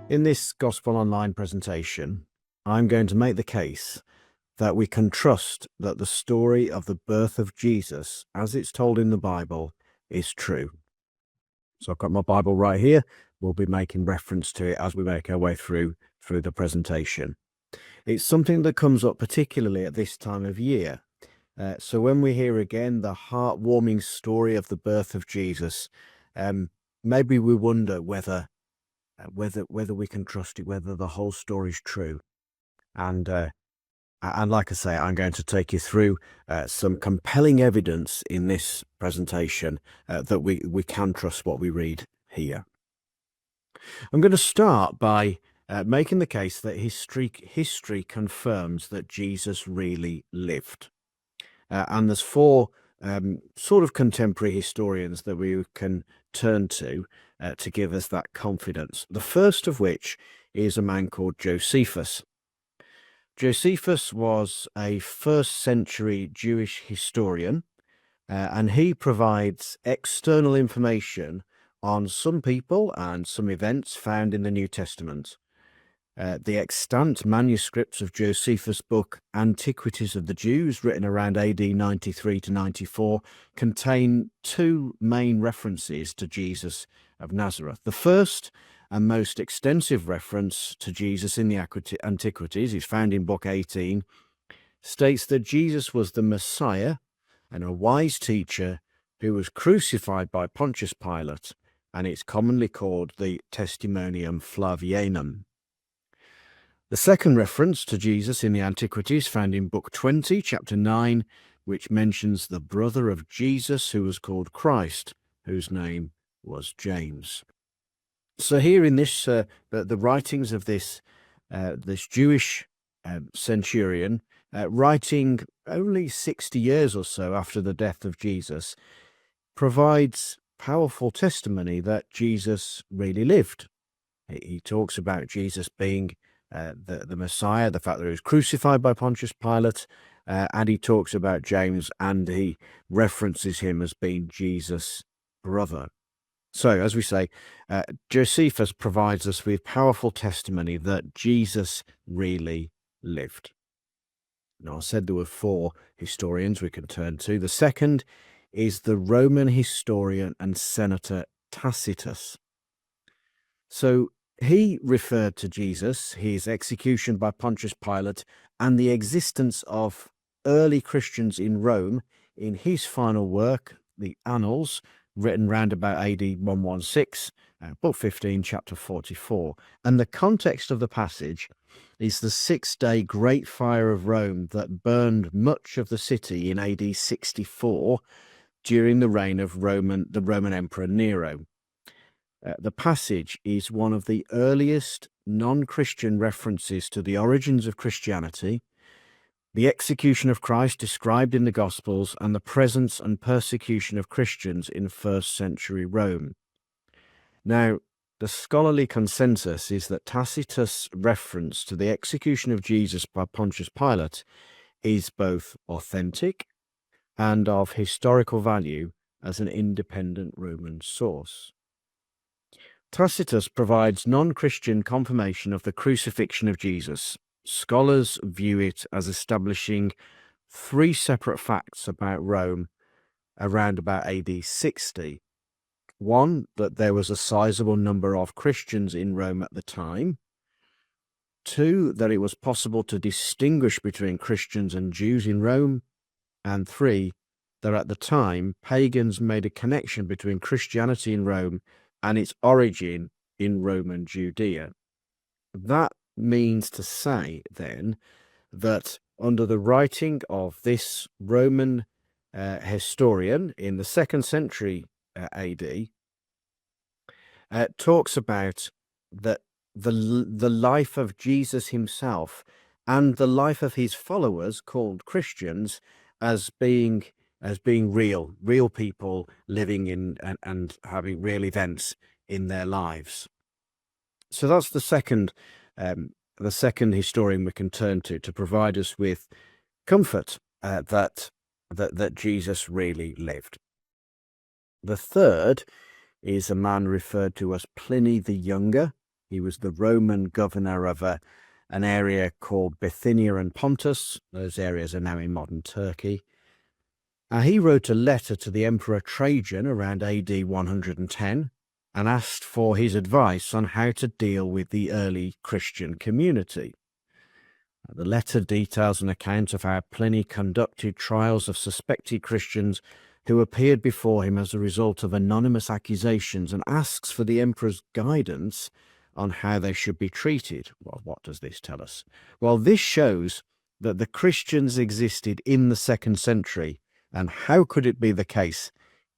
In this Gospel Online presentation, I'm going to make the case that we can trust that the story of the birth of Jesus, as it's told in the Bible, is true. So I've got my Bible right here. We'll be making reference to it as we make our way through the presentation. It's something that comes up particularly at this time of year. So when we hear again the heartwarming story of the birth of Jesus, maybe we wonder whether we can trust it, whether the whole story's true. And like I say, I'm going to take you through some compelling evidence in this presentation that we can trust what we read here. I'm going to start by making the case that history confirms that Jesus really lived. And there's four sort of contemporary historians that we can turn to give us that confidence. The first of which is a man called Josephus. Josephus was a first-century Jewish historian, and he provides external information on some people and some events found in the New Testament. The extant manuscripts of Josephus' book Antiquities of the Jews, written around AD 93 to 94, contain two main references to Jesus of Nazareth. The first and most extensive reference to Jesus in the Antiquities is found in Book 18, states that Jesus was the Messiah and a wise teacher who was crucified by Pontius Pilate, and it's commonly called the Testimonium Flavianum. The second reference to Jesus in the Antiquities found in Book 20, Chapter 9, which mentions the brother of Jesus who was called Christ, whose name was James. So here in this, the writings of this Jewish centurion, writing only 60 years or so after the death of Jesus, provides powerful testimony that Jesus really lived. He talks about Jesus being the Messiah, the fact that he was crucified by Pontius Pilate, and he talks about James, and he references him as being Jesus' brother. So, as we say, Josephus provides us with powerful testimony that Jesus really lived. Now, I said there were four historians we can turn to. The second is the Roman historian and senator Tacitus. So, he referred to Jesus, his execution by Pontius Pilate, and the existence of early Christians in Rome in his final work, the Annals, written round about AD 116, Book 15, Chapter 44. And the context of the passage is the 6-day Great Fire of Rome that burned much of the city in AD 64 during the reign of the Roman Emperor Nero. The passage is one of the earliest non-Christian references to the origins of Christianity, the execution of Christ described in the Gospels, and the presence and persecution of Christians in first-century Rome. Now, the scholarly consensus is that Tacitus' reference to the execution of Jesus by Pontius Pilate is both authentic and of historical value as an independent Roman source. Tacitus provides non-Christian confirmation of the crucifixion of Jesus. Scholars view it as establishing three separate facts about Rome around about AD 60. One, that there was a sizable number of Christians in Rome at the time. Two, that it was possible to distinguish between Christians and Jews in Rome. And three, that at the time, pagans made a connection between Christianity in Rome and its origin in Roman Judea. That means to say, then, that under the writing of this Roman historian in the 2nd century AD, talks about that the life of Jesus himself and the life of his followers, called Christians, as being real people living in and having real events in their lives. So that's the second historian we can turn to provide us with comfort that Jesus really lived. The third is a man referred to as Pliny the Younger, He was the Roman governor of an area called Bithynia and Pontus. Those areas are now in modern Turkey. He wrote a letter to the Emperor Trajan around AD 110 and asked for his advice on how to deal with the early Christian community. The letter details an account of how Pliny conducted trials of suspected Christians who appeared before him as a result of anonymous accusations, and asks for the emperor's guidance on how they should be treated. Well, what does this tell us? Well, this shows that the Christians existed in the 2nd century, and how could it be the case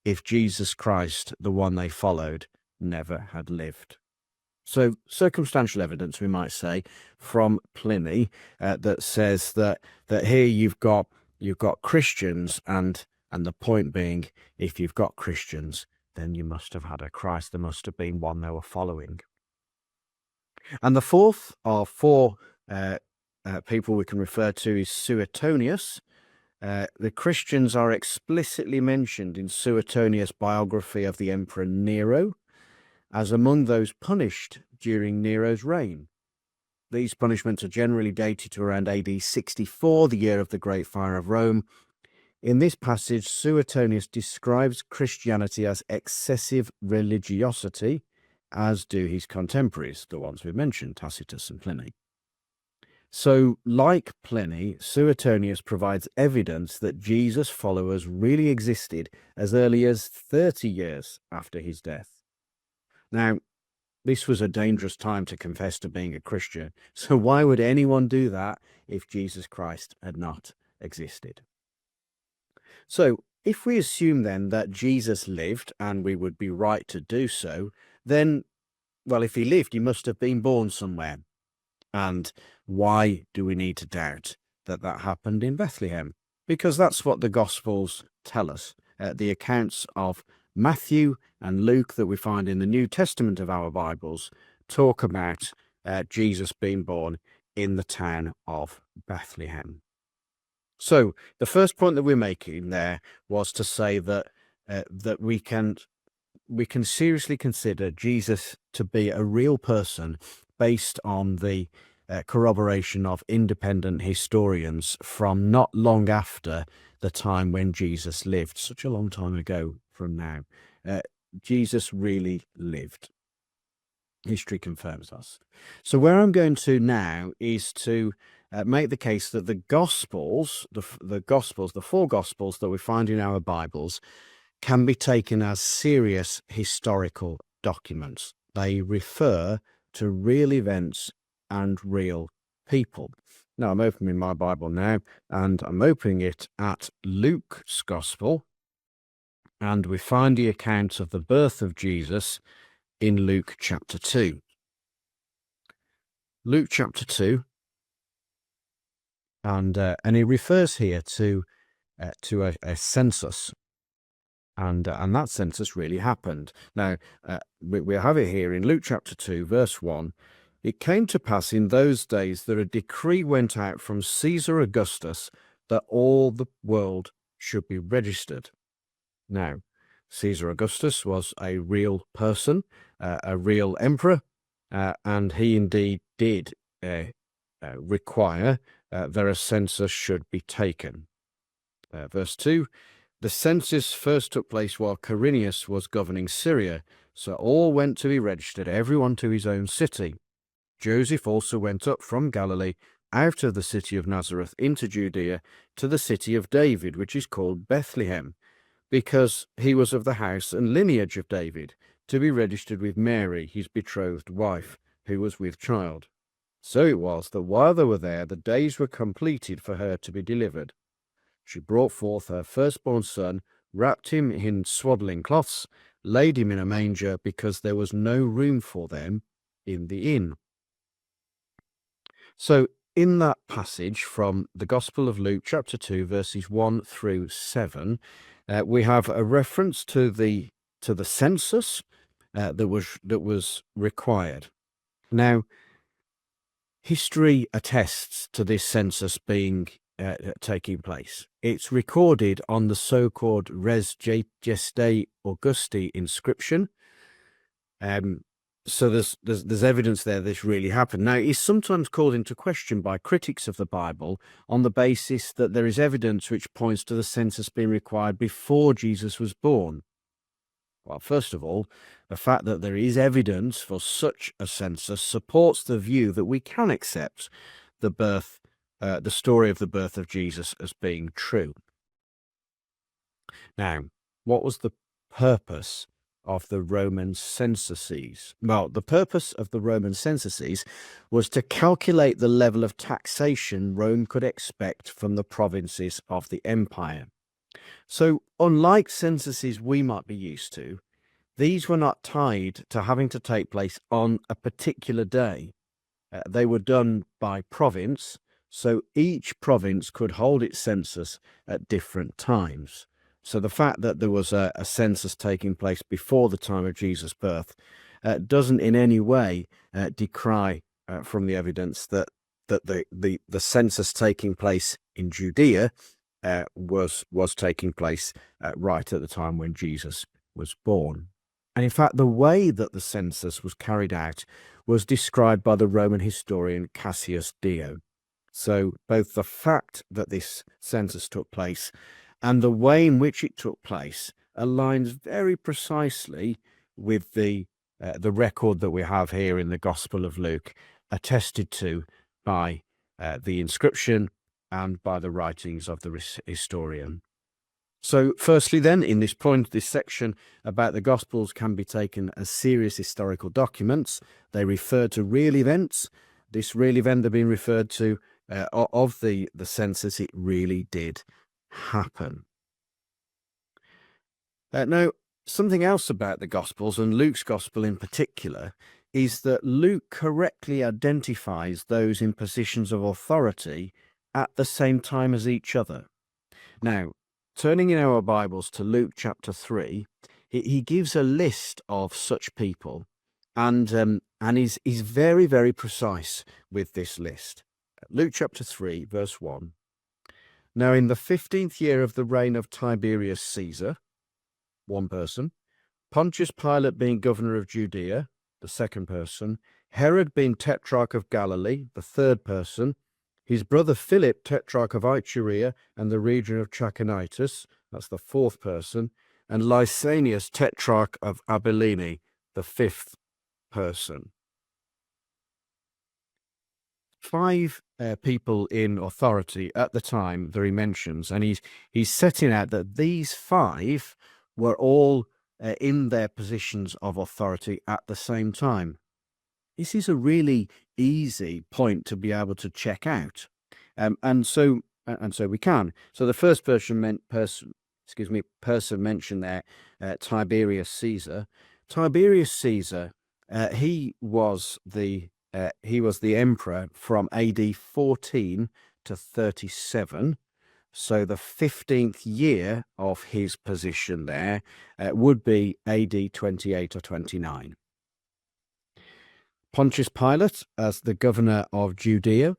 if Jesus Christ, the one they followed, never had lived? So circumstantial evidence, we might say, from Pliny that says that here you've got Christians, and the point being, if you've got Christians, then you must have had a Christ. There must have been one they were following. And the fourth of four people we can refer to is Suetonius. The Christians are explicitly mentioned in Suetonius' biography of the Emperor Nero as among those punished during Nero's reign. These punishments are generally dated to around AD 64, the year of the Great Fire of Rome. In this passage, Suetonius describes Christianity as excessive religiosity, as do his contemporaries, the ones we mentioned, Tacitus and Pliny. So, like Pliny, Suetonius provides evidence that Jesus' followers really existed as early as 30 years after his death. Now, this was a dangerous time to confess to being a Christian, so why would anyone do that if Jesus Christ had not existed? So, if we assume then that Jesus lived, and we would be right to do so, then, well, if he lived, he must have been born somewhere. And why do we need to doubt that happened in Bethlehem? Because that's what the Gospels tell us. The accounts of Matthew and Luke that we find in the New Testament of our Bibles talk about Jesus being born in the town of Bethlehem. So the first point that we're making there was to say that we can seriously consider Jesus to be a real person based on the corroboration of independent historians from not long after the time when Jesus lived, such a long time ago from now. Jesus really lived. History confirms us. So where I'm going to now is to make the case that the Gospels, the four Gospels that we find in our Bibles, can be taken as serious historical documents. They refer to real events and real people. Now, I'm opening my Bible now, and I'm opening it at Luke's Gospel, and we find the account of the birth of Jesus in Luke chapter 2. Luke chapter 2, and he refers here to a census, and that census really happened. Now, we have it here in Luke chapter 2, verse 1. It came to pass in those days that a decree went out from Caesar Augustus that all the world should be registered. Now, Caesar Augustus was a real person, a real emperor, and he indeed did require that a census should be taken. Verse 2, the census first took place while Quirinius was governing Syria, so all went to be registered, everyone to his own city. Joseph also went up from Galilee, out of the city of Nazareth, into Judea, to the city of David, which is called Bethlehem, because he was of the house and lineage of David, to be registered with Mary, his betrothed wife, who was with child. So it was that while they were there, the days were completed for her to be delivered. She brought forth her firstborn son, wrapped him in swaddling cloths, laid him in a manger, because there was no room for them in the inn. So in that passage from the Gospel of Luke, chapter 2, verses 1 through 7, we have a reference to the census that was required. Now, history attests to this census being taking place. It's recorded on the so-called Res Gestae Augusti inscription. So there's evidence there this really happened. Now, it's sometimes called into question by critics of the Bible on the basis that there is evidence which points to the census being required before Jesus was born. Well, first of all, the fact that there is evidence for such a census supports the view that we can accept the story of the birth of Jesus as being true. Now, what was the purpose of the Roman censuses? Well, the purpose of the Roman censuses was to calculate the level of taxation Rome could expect from the provinces of the empire. So, unlike censuses we might be used to, these were not tied to having to take place on a particular day. They were done by province, so each province could hold its census at different times. So the fact that there was a census taking place before the time of Jesus' birth doesn't in any way decry from the evidence that the census taking place in Judea was taking place right at the time when Jesus was born. And in fact, the way that the census was carried out was described by the Roman historian Cassius Dio. So both the fact that this census took place and the way in which it took place aligns very precisely with the record that we have here in the Gospel of Luke, attested to by the inscription and by the writings of the historian. So firstly then, in this section about the Gospels can be taken as serious historical documents. They refer to real events. This real event they're being referred to of the census, it really did happen. Now, something else about the Gospels, and Luke's Gospel in particular, is that Luke correctly identifies those in positions of authority at the same time as each other. Now, turning in our Bibles to Luke chapter 3, he gives a list of such people and is very, very precise with this list. Luke chapter 3, verse 1. Now, in the 15th year of the reign of Tiberius Caesar, one person, Pontius Pilate being governor of Judea, the second person, Herod being tetrarch of Galilee, the third person, his brother Philip, tetrarch of Iturea and the region of Trachonitis, that's the fourth person, and Lysanias, tetrarch of Abilene, the fifth person. 5 people in authority at the time that he mentions, and he's setting out that these 5 were all in their positions of authority at the same time. This is a really easy point to be able to check out, and so we can. So the first person mentioned there, Tiberius Caesar. Tiberius Caesar, he was the emperor from AD 14 to 37. So the 15th year of his position there would be AD 28 or 29. Pontius Pilate as the governor of Judea.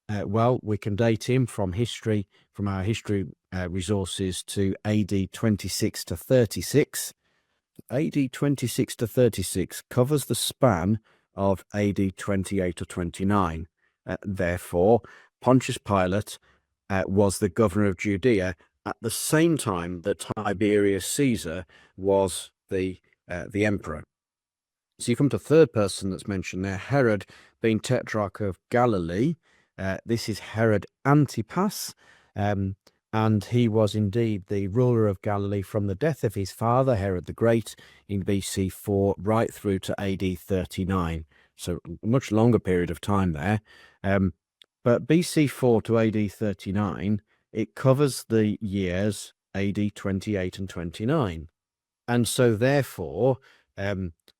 Well, we can date him from our history resources to AD 26 to 36. AD 26 to 36 covers the span of AD 28 or 29. Therefore, Pontius Pilate was the governor of Judea at the same time that Tiberius Caesar was the emperor. So you come to third person that's mentioned there, Herod being tetrarch of Galilee. This is Herod Antipas, and he was indeed the ruler of Galilee from the death of his father, Herod the Great, in BC 4 right through to AD 39. So a much longer period of time there. But BC 4 to AD 39, it covers the years AD 28 and 29. And so therefore,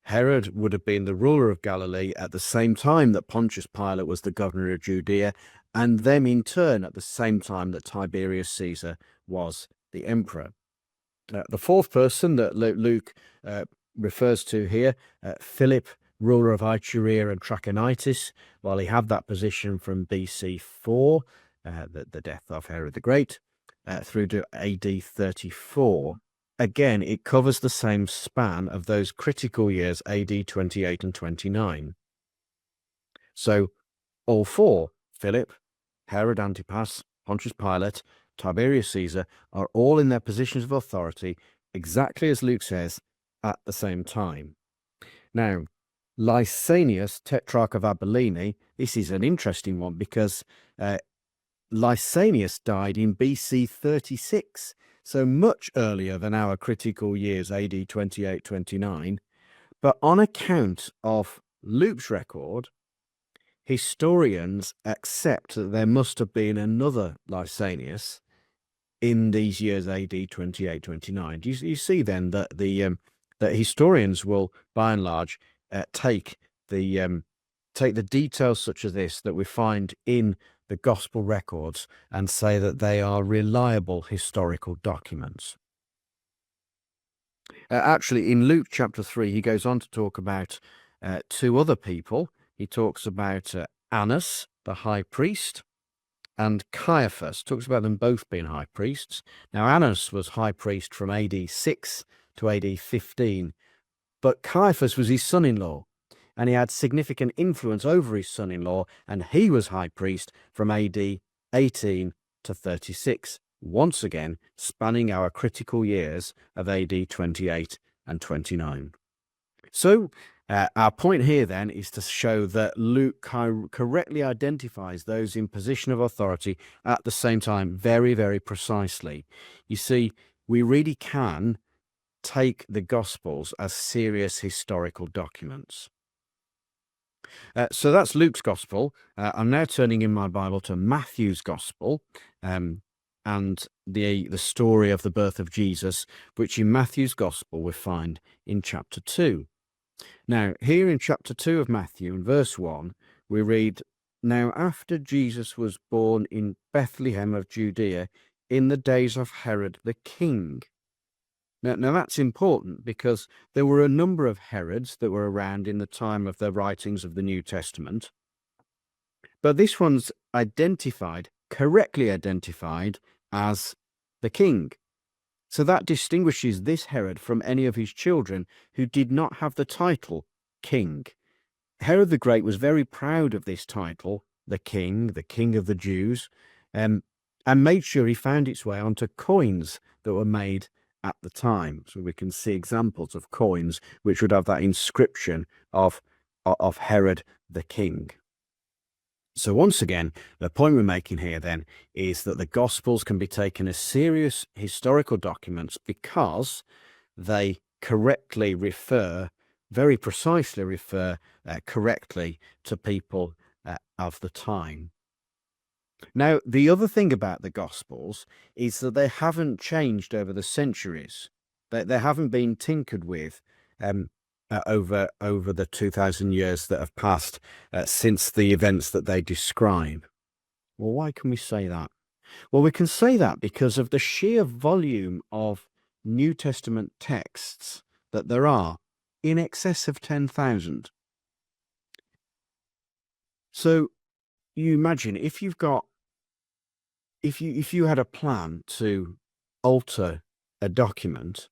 Herod would have been the ruler of Galilee at the same time that Pontius Pilate was the governor of Judea, and them in turn at the same time that Tiberius Caesar was the emperor. The fourth person that Luke refers to here, Philip, ruler of Iturea and Trachonitis, while he had that position from BC 4, the death of Herod the Great, through to AD 34. again, it covers the same span of those critical years, AD 28 and 29. So all four, Philip, Herod Antipas, Pontius Pilate, Tiberius Caesar, are all in their positions of authority, exactly as Luke says, at the same time. Now, Lysanias, Tetrarch of Abilene, this is an interesting one because Lysanias died in BC 36, so much earlier than our critical years, AD 28-29. But on account of Luke's record, historians accept that there must have been another Lysanias in these years, AD 28-29. You see then that that historians will, by and large, take the details such as this that we find in the gospel records and say that they are reliable historical documents. Actually, in Luke chapter 3, he goes on to talk about two other people. He talks about Annas, the high priest, and Caiaphas. Talks about them both being high priests. Now, Annas was high priest from AD 6 to AD 15, but Caiaphas was his son-in-law, and he had significant influence over his son-in-law, and he was high priest from AD 18 to 36, once again spanning our critical years of AD 28 and 29. So our point here then is to show that Luke correctly identifies those in position of authority at the same time very, very precisely. You see, we really can take the Gospels as serious historical documents. So that's Luke's Gospel. I'm now turning in my Bible to Matthew's Gospel and the story of the birth of Jesus, which in Matthew's Gospel we find in chapter 2. Now, here in chapter 2 of Matthew, in verse 1, we read, "Now after Jesus was born in Bethlehem of Judea in the days of Herod the king." Now that's important because there were a number of Herods that were around in the time of the writings of the New Testament. But this one's correctly identified as the king. So that distinguishes this Herod from any of his children who did not have the title king. Herod the Great was very proud of this title, the king of the Jews, and made sure he found its way onto coins that were made at the time. So we can see examples of coins which would have that inscription of Herod the king. So once again, the point we're making here then is that the Gospels can be taken as serious historical documents because they correctly refer, very precisely refer correctly to people of the time. Now, the other thing about the Gospels is that they haven't changed over the centuries. They haven't been tinkered with over the 2,000 years that have passed since the events that they describe. Well, why can we say that? Well, we can say that because of the sheer volume of New Testament texts that there are, in excess of 10,000. So you imagine if you had a plan to alter a document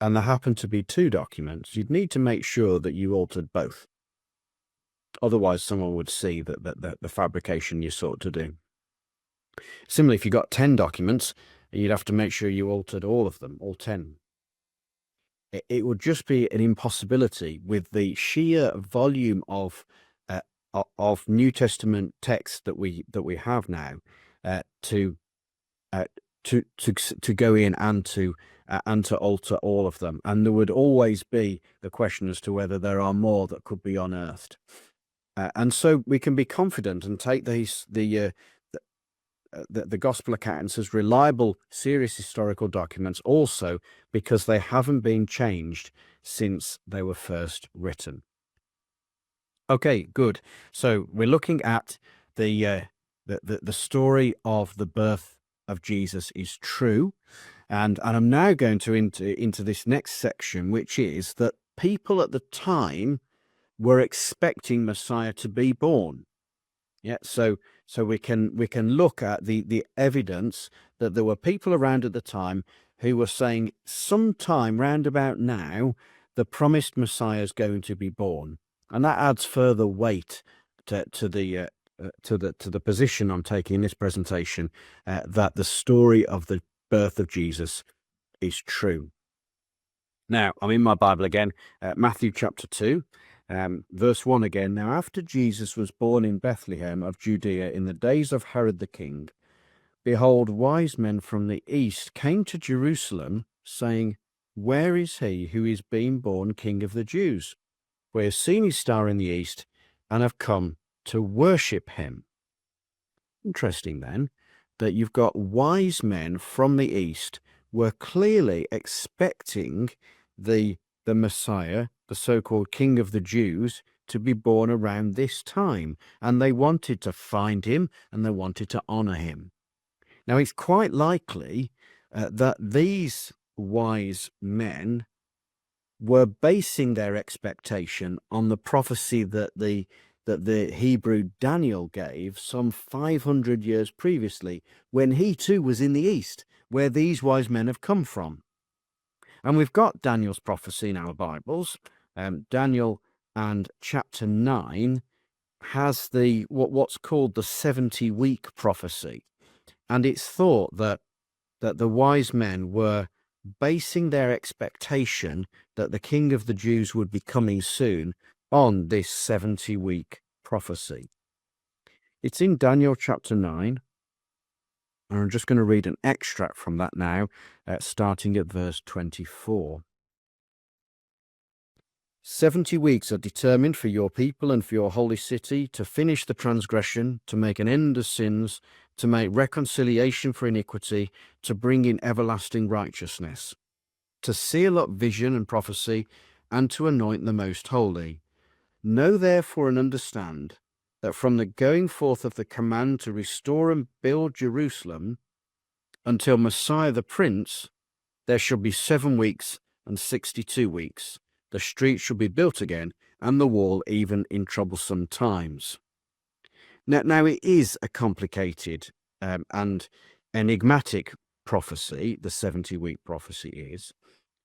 and there happened to be two documents, you'd need to make sure that you altered both. Otherwise, someone would see that the fabrication you sought to do. Similarly, if you got 10 documents, you'd have to make sure you altered all of them, all 10. It would just be an impossibility with the sheer volume of New Testament text that we have now to go in and to alter all of them, and there would always be the question as to whether there are more that could be unearthed. And so we can be confident and take the gospel accounts as reliable, serious historical documents also because they haven't been changed since they were first written. Okay, good. So we're looking at the story of the birth of Jesus is true, and I'm now going to into this next section, which is that people at the time were expecting Messiah to be born. Yeah, so we can look at the evidence that there were people around at the time who were saying sometime round about now, the promised Messiah is going to be born. And that adds further weight to the position I'm taking in this presentation, that the story of the birth of Jesus is true. Now, I'm in my Bible again, Matthew chapter 2, verse 1 again. Now, after Jesus was born in Bethlehem of Judea in the days of Herod the king, behold, wise men from the east came to Jerusalem, saying, where is he who is being born King of the Jews? We have seen his star in the east and have come to worship him. Interesting then that you've got wise men from the east were clearly expecting the Messiah, the so-called King of the Jews, to be born around this time, and they wanted to find him and they wanted to honor him. Now, it's quite likely that these wise men were basing their expectation on the prophecy that the Hebrew Daniel gave some 500 years previously, when he too was in the east, where these wise men have come from. And we've got Daniel's prophecy in our Bibles. Daniel and chapter 9 has what's called the 70-week prophecy. And it's thought that the wise men were basing their expectation that the King of the Jews would be coming soon on this 70-week prophecy. It's in Daniel chapter 9, and I'm just going to read an extract from that now, starting at verse 24. 70 weeks are determined for your people and for your holy city, to finish the transgression, to make an end of sins, to make reconciliation for iniquity, to bring in everlasting righteousness, to seal up vision and prophecy, and to anoint the most holy. Know therefore and understand that from the going forth of the command to restore and build Jerusalem until Messiah the Prince, there shall be 7 weeks and 62 weeks. The street shall be built again, and the wall even in troublesome times. Now it is a complicated and enigmatic prophecy, the 70-week prophecy is.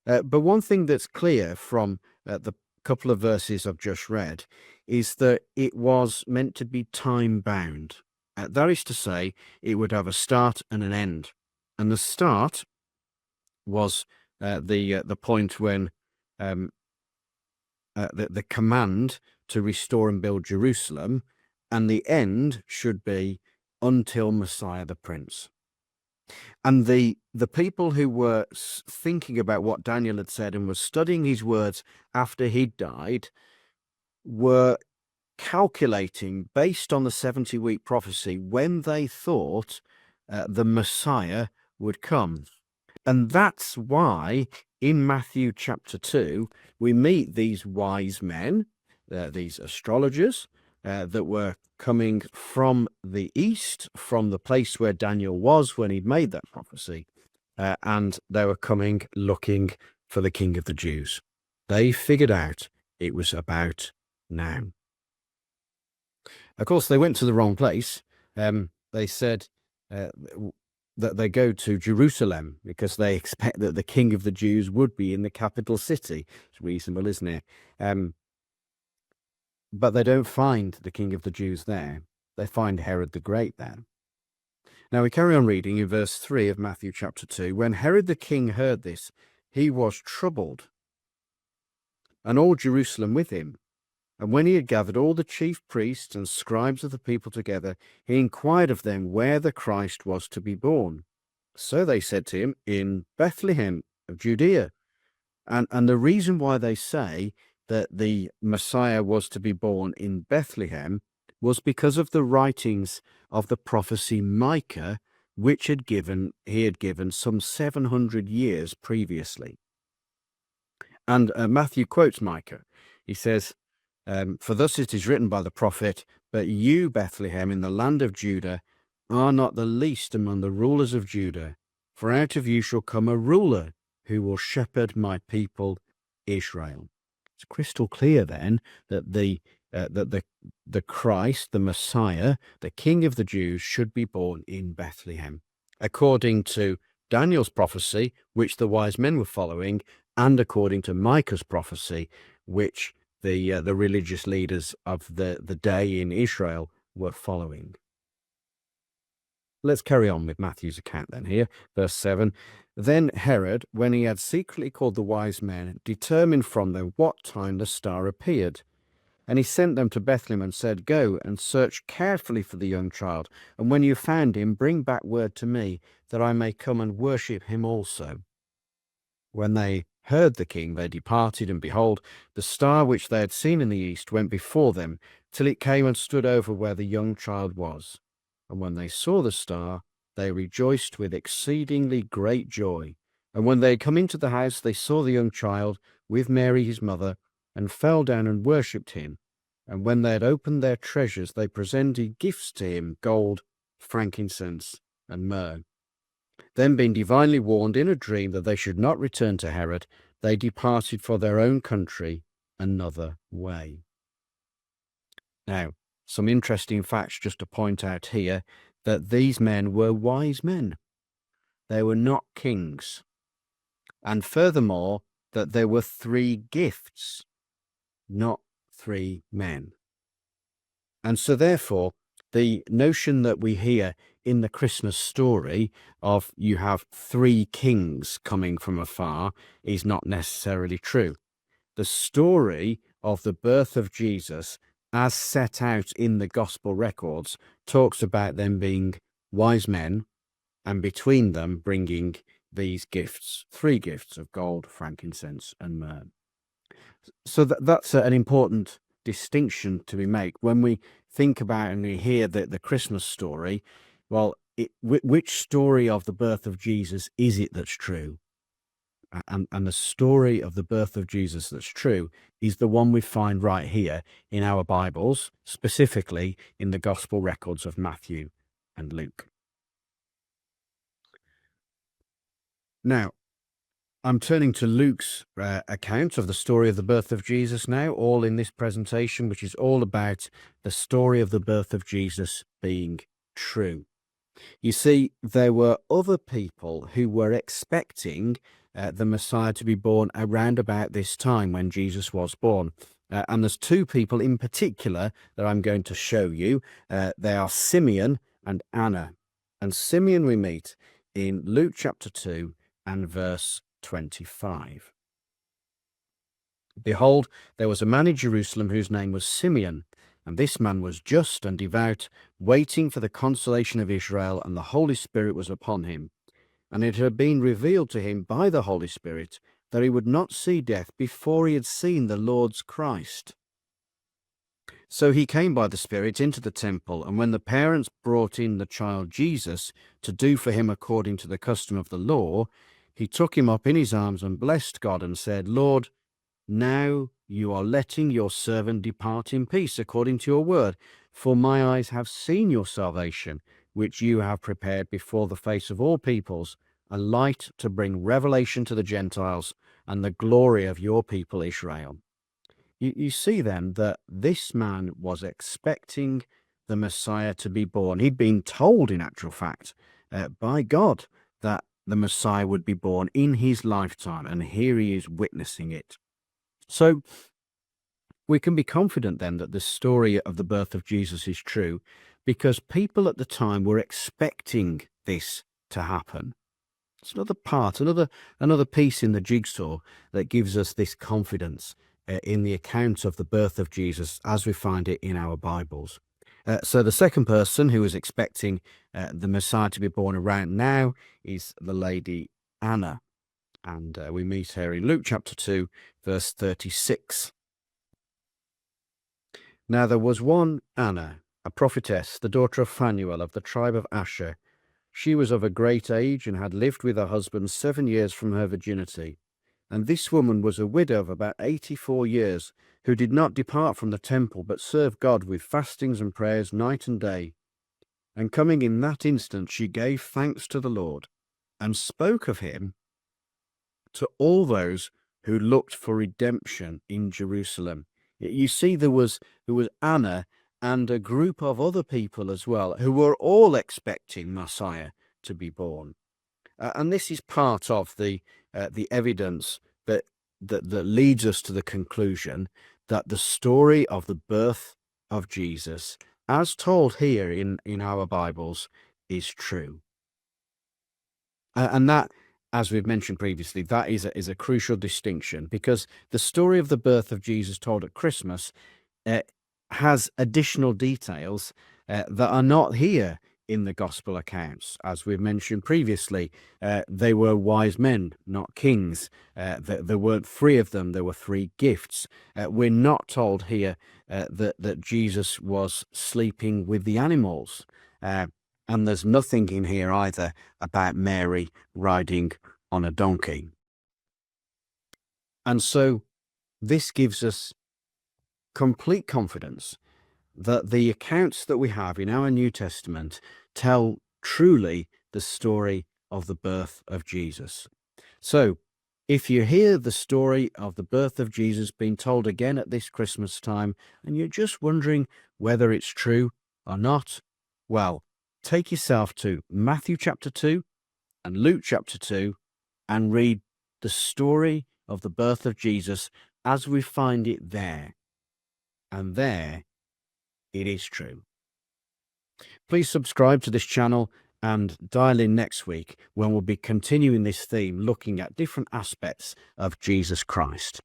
But one thing that's clear from the couple of verses I've just read is that it was meant to be time-bound. That is to say, it would have a start and an end. And the start was the point when the command to restore and build Jerusalem, and the end should be until Messiah the Prince. And the people who were thinking about what Daniel had said and were studying his words after he'd died were calculating based on the 70-week prophecy when they thought the Messiah would come. And that's why in Matthew chapter 2, we meet these wise men, these astrologers that were coming from the east, from the place where Daniel was when he'd made that prophecy. And they were coming looking for the King of the Jews. They figured out it was about now. Of course, they went to the wrong place. They said that they go to Jerusalem because they expect that the King of the Jews would be in the capital city. It's reasonable, isn't it? But they don't find the King of the Jews there. They find Herod the Great there. Now we carry on reading in verse 3 of Matthew chapter 2. When Herod the king heard this, he was troubled, and all Jerusalem with him. And when he had gathered all the chief priests and scribes of the people together, he inquired of them where the Christ was to be born. So they said to him, in Bethlehem of Judea. And the reason why they say that the Messiah was to be born in Bethlehem was because of the writings of the prophecy Micah, which he had given some 700 years previously. And Matthew quotes Micah. He says, for thus it is written by the prophet, but you, Bethlehem, in the land of Judah, are not the least among the rulers of Judah, for out of you shall come a ruler who will shepherd my people Israel. It's crystal clear then that the Christ, the Messiah, the King of the Jews, should be born in Bethlehem, according to Daniel's prophecy, which the wise men were following, and according to Micah's prophecy, which the religious leaders of the day in Israel were following. Let's carry on with Matthew's account then here, verse 7. Then Herod, when he had secretly called the wise men, determined from them what time the star appeared. And he sent them to Bethlehem and said, Go and search carefully for the young child, and when you found him, bring back word to me, that I may come and worship him also. When they heard the king, they departed, and behold, the star which they had seen in the east went before them, till it came and stood over where the young child was. And when they saw the star, they rejoiced with exceedingly great joy. And when they had come into the house, they saw the young child with Mary his mother, and fell down and worshipped him. And when they had opened their treasures, they presented gifts to him, gold, frankincense, and myrrh. Then, being divinely warned in a dream that they should not return to Herod, they departed for their own country another way. Now, some interesting facts just to point out here, that these men were wise men. They were not kings. And furthermore, that there were 3 gifts, not 3 men. And so therefore, the notion that we hear in the Christmas story of you have 3 kings coming from afar is not necessarily true. The story of the birth of Jesus, as set out in the gospel records, talks about them being wise men, and between them bringing these gifts, 3 gifts of gold, frankincense, and myrrh. So that's an important distinction to be made when we think about and we hear the Christmas story. Well, which story of the birth of Jesus is it that's true? And the story of the birth of Jesus that's true is the one we find right here in our Bibles, specifically in the gospel records of Matthew and Luke. Now, I'm turning to Luke's account of the story of the birth of Jesus now, all in this presentation, which is all about the story of the birth of Jesus being true. You see, there were other people who were expecting the Messiah to be born around about this time when Jesus was born. And there's 2 people in particular that I'm going to show you. They are Simeon and Anna. And Simeon we meet in Luke chapter 2 and verse 25. Behold, there was a man in Jerusalem whose name was Simeon, and this man was just and devout, waiting for the consolation of Israel, and the Holy Spirit was upon him. And it had been revealed to him by the Holy Spirit that he would not see death before he had seen the Lord's Christ. So he came by the Spirit into the temple, and when the parents brought in the child Jesus to do for him according to the custom of the law, he took him up in his arms and blessed God and said, Lord, now you are letting your servant depart in peace according to your word, for my eyes have seen your salvation, which you have prepared before the face of all peoples, a light to bring revelation to the Gentiles and the glory of your people Israel. You see then that this man was expecting the Messiah to be born. He'd been told, in actual fact, by God that the Messiah would be born in his lifetime, and here he is witnessing it. So we can be confident then that the story of the birth of Jesus is true, because people at the time were expecting this to happen. It's another part, another piece in the jigsaw that gives us this confidence in the account of the birth of Jesus as we find it in our Bibles. So the second person who was expecting the Messiah to be born around now is the lady Anna. And we meet her in Luke chapter 2, verse 36. Now there was one Anna, a prophetess, the daughter of Phanuel of the tribe of Asher. She was of a great age and had lived with her husband 7 years from her virginity. And this woman was a widow of about 84 years, who did not depart from the temple, but served God with fastings and prayers night and day. And coming in that instant, she gave thanks to the Lord, and spoke of him to all those who looked for redemption in Jerusalem. You see, there was Anna and a group of other people as well, who were all expecting Messiah to be born. And this is part of the evidence that leads us to the conclusion that the story of the birth of Jesus, as told here in our Bibles, is true. And that, as we've mentioned previously, that is a crucial distinction, because the story of the birth of Jesus told at Christmas has additional details that are not here in the gospel accounts. As we've mentioned previously, they were wise men, not kings. There weren't three of them, there were three gifts. We're not told here that Jesus was sleeping with the animals. And there's nothing in here either about Mary riding on a donkey. And so this gives us complete confidence that the accounts that we have in our New Testament tell truly the story of the birth of Jesus. So, if you hear the story of the birth of Jesus being told again at this Christmas time, and you're just wondering whether it's true or not, well, take yourself to Matthew chapter 2 and Luke chapter 2 and read the story of the birth of Jesus as we find it there. And there it is true. Please subscribe to this channel and dial in next week when we'll be continuing this theme, looking at different aspects of Jesus Christ.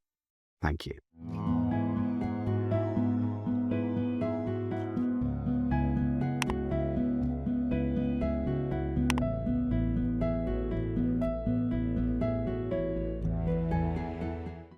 Thank you.